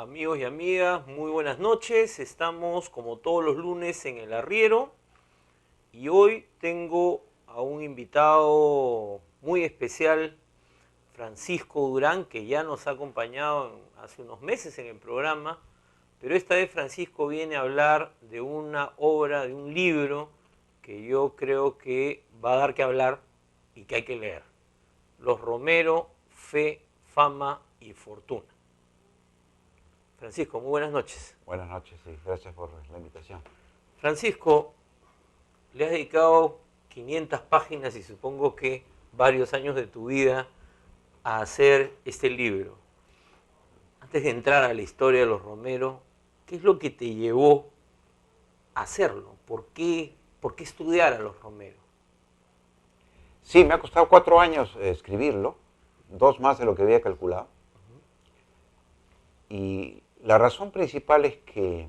Amigos y amigas, muy buenas noches. Estamos como todos los lunes en el Arriero y hoy tengo a un invitado muy especial, Francisco Durán, que ya nos ha acompañado hace unos meses en el programa, pero esta vez Francisco viene a hablar de una obra, de un libro que yo creo que va a dar que hablar y que hay que leer. Los Romero, Fe, Fama y Fortuna. Francisco, muy buenas noches. Buenas noches y gracias por la invitación. Francisco, le has dedicado 500 páginas y supongo que varios años de tu vida a hacer este libro. Antes de entrar a la historia de los Romero, ¿qué es lo que te llevó a hacerlo? ¿Por qué estudiar a los Romero? Sí, me ha costado 4 años escribirlo, 2 más de lo que había calculado. Y la razón principal es que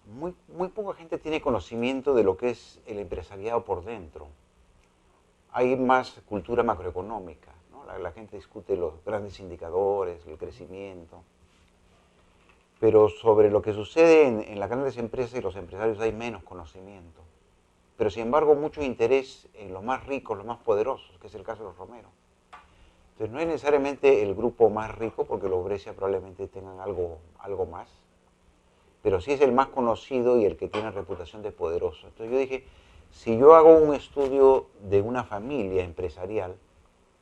muy poca gente tiene conocimiento de lo que es el empresariado por dentro. Hay más cultura macroeconómica, ¿no? La gente discute los grandes indicadores, el crecimiento, pero sobre lo que sucede en las grandes empresas y los empresarios hay menos conocimiento. Pero sin embargo mucho interés en los más ricos, los más poderosos, que es el caso de los Romero. Entonces no es necesariamente el grupo más rico, porque los Brescia probablemente tengan algo más, pero sí es el más conocido y el que tiene reputación de poderoso. Entonces yo dije, si yo hago un estudio de una familia empresarial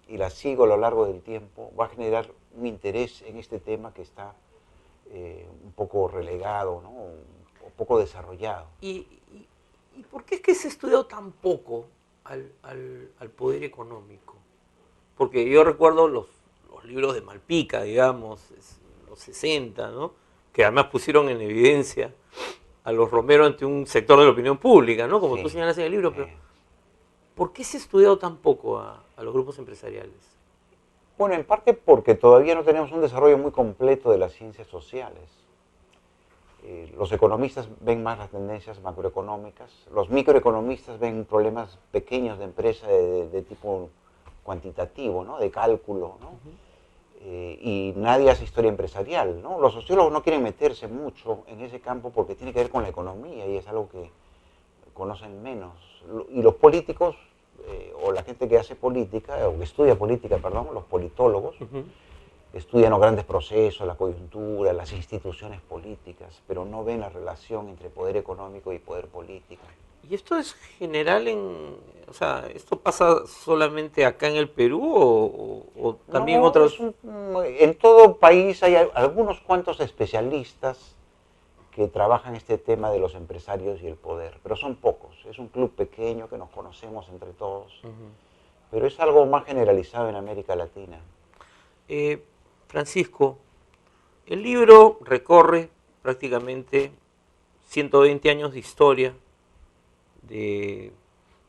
y la sigo a lo largo del tiempo, va a generar un interés en este tema que está un poco relegado, ¿no? Un poco desarrollado. ¿Y por qué es que se ha estudiado tan poco al poder económico? Porque yo recuerdo los libros de Malpica, digamos, los 60, ¿no? Que además pusieron en evidencia a los Romero ante un sector de la opinión pública, ¿no? Como tú Sí. señalas en el libro, pero ¿por qué se ha estudiado tan poco a los grupos empresariales? Bueno, en parte porque todavía no tenemos un desarrollo muy completo de las ciencias sociales. Los economistas ven más las tendencias macroeconómicas, los microeconomistas ven problemas pequeños de empresa de tipo cuantitativo, ¿no? De cálculo, ¿no? Y nadie hace historia empresarial, ¿no? Los sociólogos no quieren meterse mucho en ese campo porque tiene que ver con la economía y es algo que conocen menos. Y los políticos, o la gente que hace política, o que estudia política, perdón, los politólogos, estudian los grandes procesos, la coyuntura, las instituciones políticas, pero no ven la relación entre poder económico y poder político. ¿Y esto es general o sea, esto pasa solamente acá en el Perú o también en No, otros? en todo país hay algunos cuantos especialistas que trabajan este tema de los empresarios y el poder, pero son pocos. Es un club pequeño que nos conocemos entre todos, pero es algo más generalizado en América Latina. Eh, Francisco, el libro recorre prácticamente 120 años de historia de,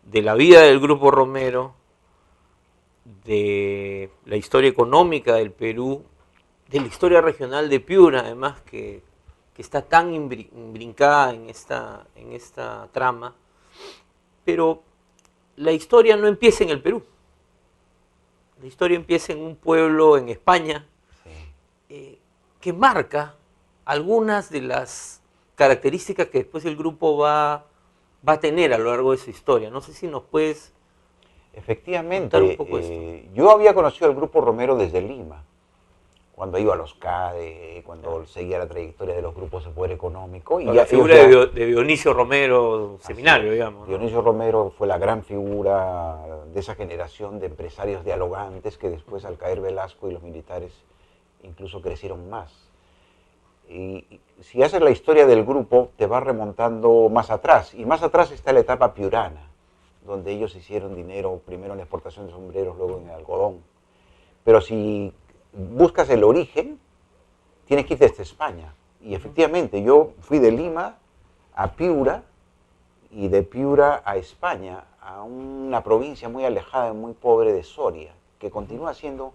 de la vida del Grupo Romero, de la historia económica del Perú, de la historia regional de Piura, además, que está tan imbrincada en esta trama. Pero la historia no empieza en el Perú, la historia empieza en un pueblo en España, Sí. Que marca algunas de las características que después el grupo va a tener a lo largo de su historia. No sé si nos puedes contar un Efectivamente, poco esto. yo había conocido al Grupo Romero desde Lima, cuando iba a los CADE, Claro. cuando seguía la trayectoria de los grupos de poder económico, y La ya, ellos figura ya, de Dionisio Romero, así es, seminario, digamos, ¿no? Dionisio Romero fue la gran figura de esa generación de empresarios dialogantes que después al caer Velasco y los militares incluso crecieron más. Y si haces la historia del grupo, te vas remontando más atrás, y más atrás está la etapa piurana, donde ellos hicieron dinero primero en la exportación de sombreros, luego en el algodón. Pero si buscas el origen, tienes que ir desde España. Y efectivamente, yo fui de Lima a Piura y de Piura a España, a una provincia muy alejada y muy pobre de Soria, que continúa siendo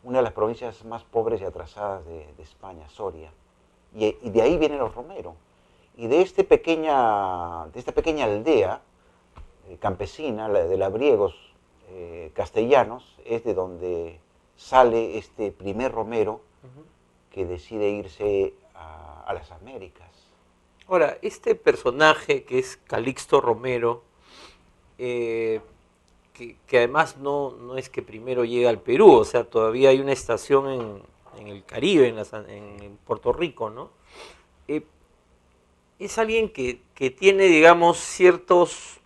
una de las provincias más pobres y atrasadas de España, Soria. Y de ahí vienen los Romero. Y de esta pequeña aldea campesina, de labriegos castellanos, es de donde sale este primer Romero que decide irse a las Américas. Ahora, este personaje que es Calixto Romero, que además no es que primero llega al Perú, o sea, todavía hay una estación en el Caribe, en Puerto Rico, ¿no? Eh, es alguien que tiene, digamos, ciertos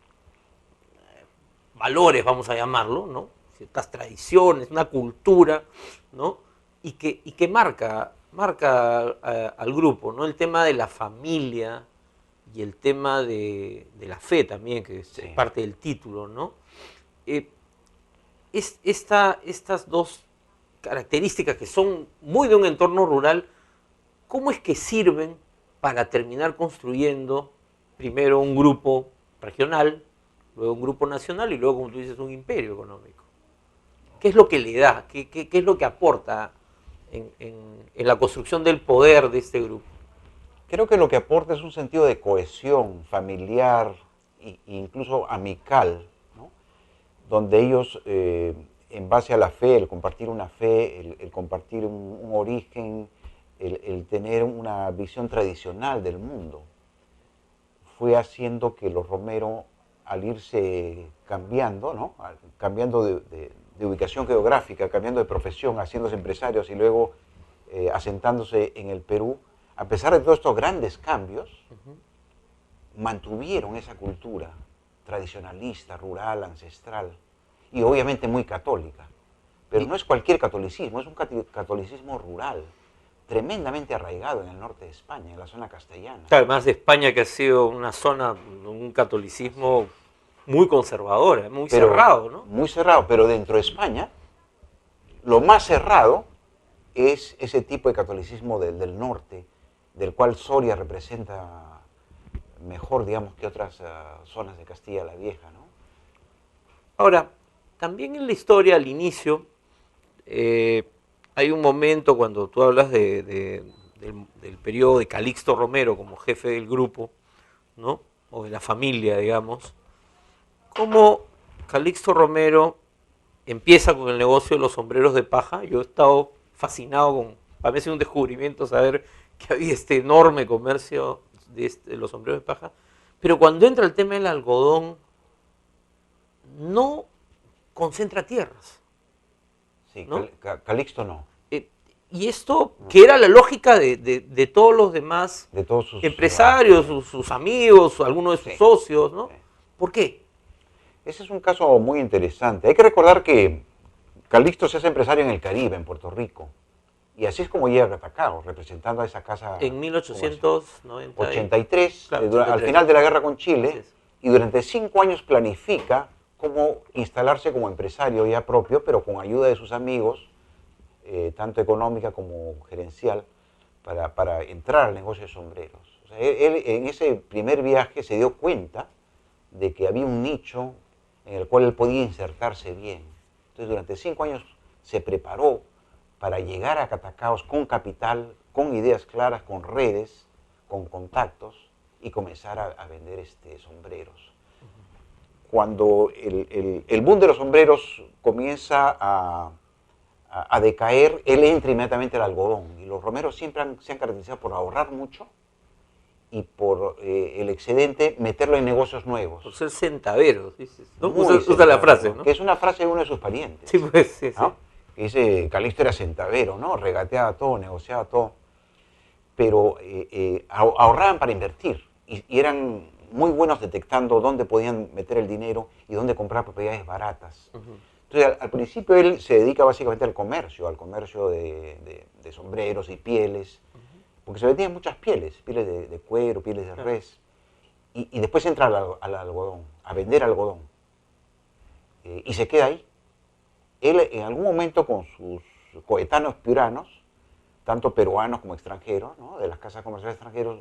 valores, vamos a llamarlo, ¿no? Ciertas tradiciones, una cultura, ¿no? Y que marca al grupo, ¿no? El tema de la familia y el tema de la fe también, que es Sí. parte del título, ¿no? Estas dos características que son muy de un entorno rural, ¿cómo es que sirven para terminar construyendo primero un grupo regional, luego un grupo nacional y luego, como tú dices, un imperio económico? ¿Qué es lo que le da? ¿Qué es lo que aporta en la construcción del poder de este grupo? Creo que lo que aporta es un sentido de cohesión familiar e incluso amical, ¿no? Donde ellos, en base a la fe, el compartir una fe, el compartir un origen, el tener una visión tradicional del mundo, fue haciendo que los Romero, al irse cambiando, ¿no? Cambiando de ubicación geográfica, cambiando de profesión, haciéndose empresarios y luego asentándose en el Perú, a pesar de todos estos grandes cambios, mantuvieron esa cultura tradicionalista, rural, ancestral y obviamente muy católica. Pero no es cualquier catolicismo, es un catolicismo rural, tremendamente arraigado en el norte de España, en la zona castellana. Además de España, que ha sido una zona, un catolicismo muy conservador, muy Pero cerrado, ¿no? muy cerrado, pero dentro de España, lo más cerrado es ese tipo de catolicismo del norte, del cual Soria representa mejor, digamos, que otras zonas de Castilla la Vieja, ¿no? Ahora, también en la historia, al inicio, hay un momento cuando tú hablas del periodo de Calixto Romero como jefe del grupo, ¿no? O de la familia, digamos, cómo Calixto Romero empieza con el negocio de los sombreros de paja. Yo he estado fascinado para mí ha sido un descubrimiento saber que había este enorme comercio de los sombreros de paja, pero cuando entra el tema del algodón, no concentra tierras. Sí, ¿No? Calixto no. Y esto, que era la lógica de todos los demás De todos sus empresarios, sus amigos, algunos de sus sí, socios, ¿no? sí. ¿Por qué? Ese es un caso muy interesante. Hay que recordar que Calixto se hace empresario en el Caribe, en Puerto Rico. Y así es como llega a Catacaos, representando a esa casa En 1890. 83, Claro, al 83. final de la guerra con Así Chile, es. y durante 5 años planifica cómo instalarse como empresario ya propio, pero con ayuda de sus amigos, tanto económica como gerencial, para entrar al negocio de sombreros. O sea, él en ese primer viaje se dio cuenta de que había un nicho en el cual él podía insertarse bien. Entonces, durante 5 años se preparó para llegar a Catacaos con capital, con ideas claras, con redes, con contactos y comenzar a vender sombreros. Cuando el boom de los sombreros comienza a decaer, él entra inmediatamente al algodón. Y los romeros siempre se han caracterizado por ahorrar mucho y por el excedente meterlo en negocios nuevos. Por ser centaveros, dices, ¿no? Muy Usa la centavero, frase, ¿no? que es una frase de uno de sus parientes. Sí, pues, sí, sí. ¿No? Que dice, Calixto era centavero, ¿no? Regateaba todo, negociaba todo. Pero ahorraban para invertir y eran muy buenos detectando dónde podían meter el dinero y dónde comprar propiedades baratas. Entonces, al principio él se dedica básicamente al comercio de sombreros y pieles, porque se vendían muchas pieles de cuero, pieles de res, y después entra al algodón, a vender algodón, y se queda ahí. Él en algún momento con sus coetáneos piuranos, tanto peruanos como extranjeros, ¿no? De las casas comerciales extranjeros,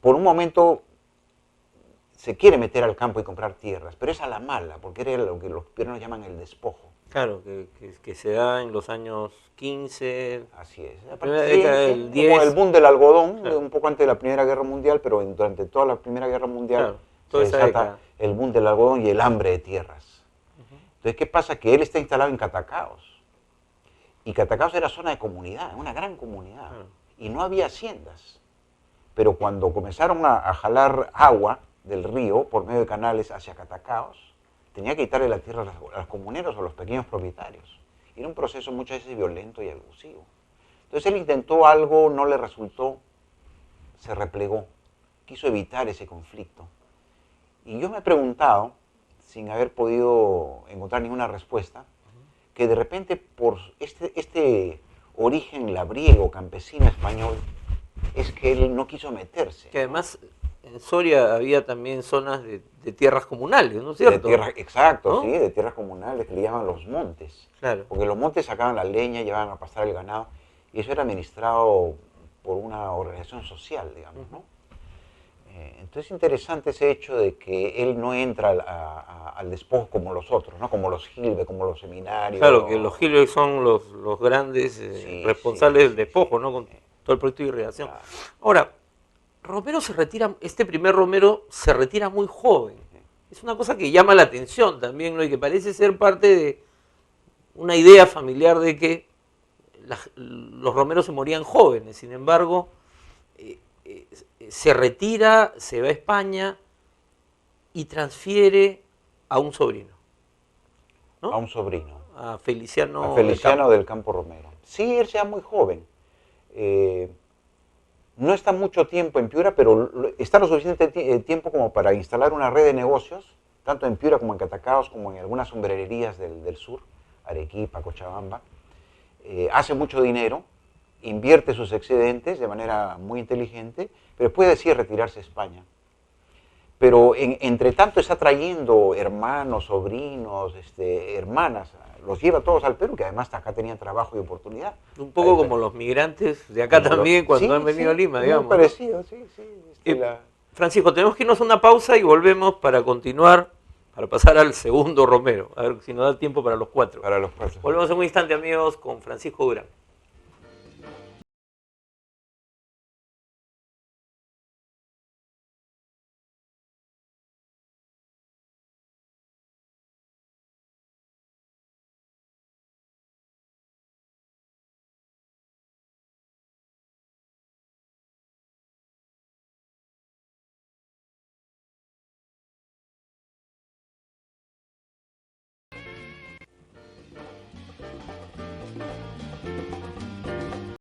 por un momento se quiere meter al campo y comprar tierras, pero es a la mala, porque era lo que los peruanos llaman el despojo. Claro, que se da en los años 15, Así es. la primera década del 10. Como el boom del algodón, Claro. un poco antes de la Primera Guerra Mundial, pero durante toda la Primera Guerra Mundial Claro, se toda esa desata década. el boom del algodón y el hambre de tierras. Entonces, ¿qué pasa? Que él está instalado en Catacaos. Y Catacaos era zona de comunidad, una gran comunidad. Claro. y no había haciendas. Pero cuando comenzaron a jalar agua del río por medio de canales hacia Catacaos, tenía que quitarle la tierra a los comuneros o a los pequeños propietarios. Y era un proceso muchas veces violento y abusivo. Entonces él intentó algo, no le resultó, se replegó, quiso evitar ese conflicto. Y yo me he preguntado, sin haber podido encontrar ninguna respuesta, que de repente por este origen labriego, campesino español, es que él no quiso meterse. Que además en Soria había también zonas de tierras comunales, ¿no es cierto? Exacto, ¿no? sí, de tierras comunales que le llaman los montes. Claro. Porque los montes sacaban la leña, llevaban a pastar el ganado, y eso era administrado por una organización social, digamos, ¿no? Entonces es interesante ese hecho de que él no entra al despojo como los otros, ¿no? Como los Gilbert, como los seminarios. Claro, que los Gilbert son los grandes responsables del despojo, ¿no? Con todo el proyecto de irrigación. Claro. Ahora, Romero se retira, este primer Romero se retira muy joven. Es una cosa que llama la atención también, ¿no? Y que parece ser parte de una idea familiar de que los Romeros se morían jóvenes. Sin embargo, se retira, se va a España y transfiere a un sobrino, ¿no? A un sobrino. A Feliciano, del Campo Romero. Sí, él sea muy joven. No está mucho tiempo en Piura, pero está lo suficiente tiempo como para instalar una red de negocios, tanto en Piura como en Catacaos, como en algunas sombrererías del sur, Arequipa, Cochabamba. Hace mucho dinero, invierte sus excedentes de manera muy inteligente, pero después decide retirarse a España. Pero entre tanto está trayendo hermanos, sobrinos, hermanas, los lleva todos al Perú, que además acá tenían trabajo y oportunidad. Un poco como los migrantes de acá también cuando han venido a Lima, digamos. Muy parecido, sí. Francisco, tenemos que irnos a una pausa y volvemos para continuar, para pasar al segundo Romero. A ver si nos da tiempo para los cuatro. Para los cuatro. Volvemos en un instante, amigos, con Francisco Durán.